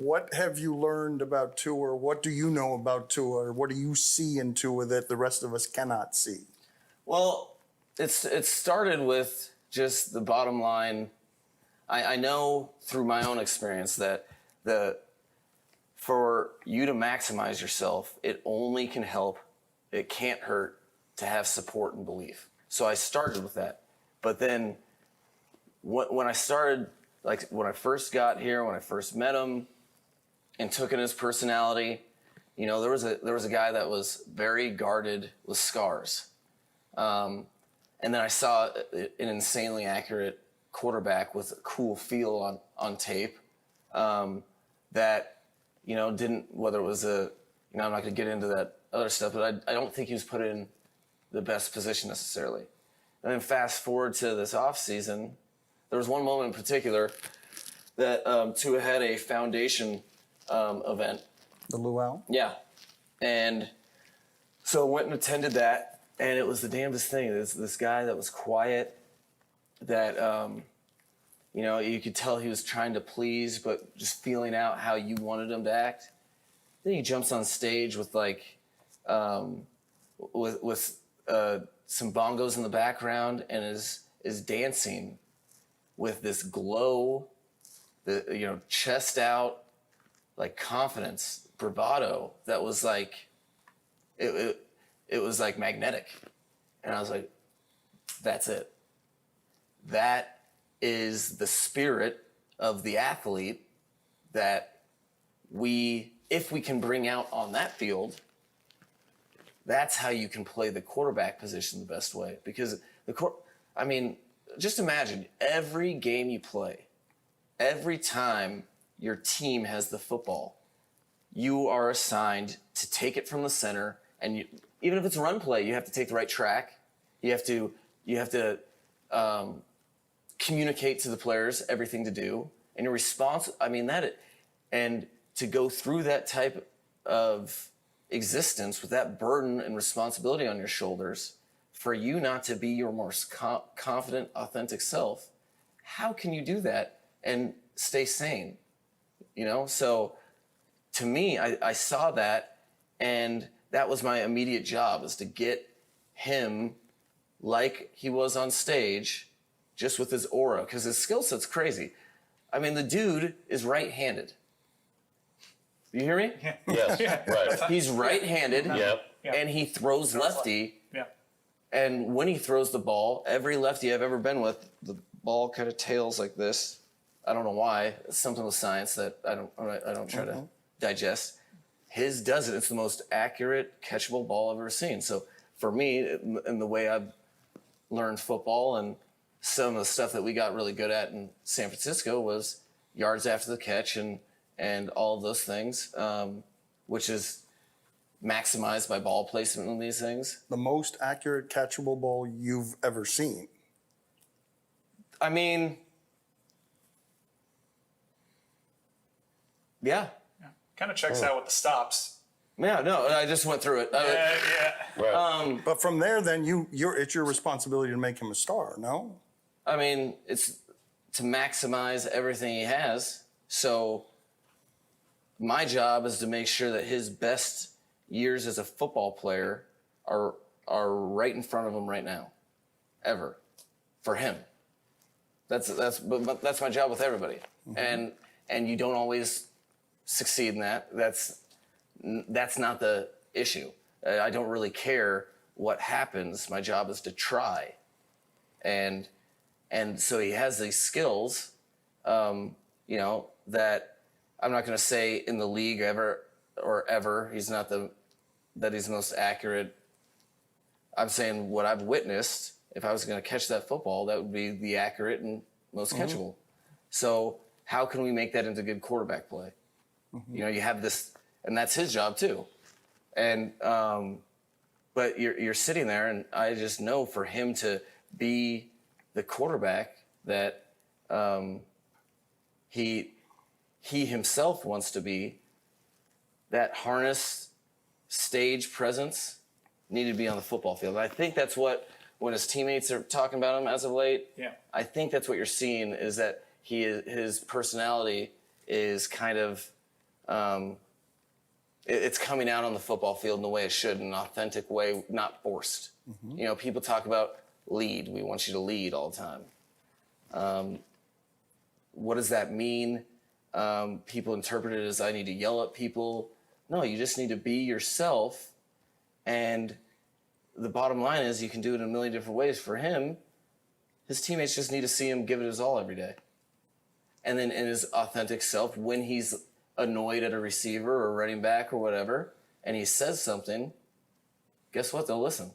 What have you learned about Tua? What do you know about Tua? Or what do you see in Tua that the rest of us cannot see? Well, it started with just the bottom line. I know through my own experience that for you to maximize yourself, it only can help. It can't hurt to have support and belief. So I started with that. But then when I started, like when I first got here, when I first met him and took in his personality, you know, there was a guy that was very guarded with scars. And then I saw an insanely accurate quarterback with a cool feel on tape that, you know, didn't, whether it was I'm not going to get into that other stuff, but I don't think he was put in the best position necessarily. And then fast forward to this offseason, there was one moment in particular that Tua had a foundation event. The luau? Yeah. And so I went and attended that, and it was the damnedest thing. This guy that was quiet, that, you know, you could tell he was trying to please, but just feeling out how you wanted him to act. Then he jumps on stage with like, with some bongos in the background and is dancing with this glow, you know, chest out, like confidence, bravado that was like, it was like magnetic. And I was like, that's it. That is the spirit of the athlete that if we can bring out on that field, that's how you can play the quarterback position the best way. Because just imagine every game you play, every time your team has the football, you are assigned to take it from the center, and even if it's a run play, you have to take the right track. You have to communicate to the players everything to do, and your response. And to go through that type of existence with that burden and responsibility on your shoulders, for you not to be your most confident, authentic self, how can you do that and stay sane? You know, so to me, I saw that, and that was my immediate job, is to get him like he was on stage, just with his aura, because his skill set's crazy. I mean, the dude is right-handed. You hear me? Yeah. Yes, right. He's right-handed, Yep. and he throws lefty. Yeah. And when he throws the ball, every lefty I've ever been with, the ball kind of tails like this. I don't know why. It's something with science that I don't try to digest. His does it. It's the most accurate, catchable ball I've ever seen. So for me, in the way I've learned football, and some of the stuff that we got really good at in San Francisco was yards after the catch and all of those things, which is maximized by ball placement on these things. The most accurate catchable ball you've ever seen. I mean, yeah. Kind of checks out with the stops. Yeah, no, I just went through it. Yeah. Right. But from there, then it's your responsibility to make him a star, no? I mean, it's to maximize everything he has. So my job is to make sure that his best years as a football player are right in front of him right now, ever, for him. That's my job with everybody, and you don't always succeed in that. That's not the issue. I don't really care what happens. My job is to try, and so he has these skills, you know, that I'm not going to say in the league ever. He's not that he's the most accurate. I'm saying what I've witnessed. If I was going to catch that football, that would be the accurate and most catchable. So how can we make that into good quarterback play? You know, you have this, and that's his job too. And but you're sitting there, and I just know for him to be the quarterback that he himself wants to be, that harness stage presence needed to be on the football field. And I think that's what, when his teammates are talking about him as of late, I think that's what you're seeing, is that his personality is kind of it's coming out on the football field in the way it should, in an authentic way, not forced. You know, people talk about lead. We want you to lead all the time. What does that mean? People interpret it as I need to yell at people. No, you just need to be yourself. And the bottom line is you can do it in a million different ways. For him, his teammates just need to see him give it his all every day. And then in his authentic self, when he's annoyed at a receiver or running back or whatever, and he says something, guess what? They'll listen.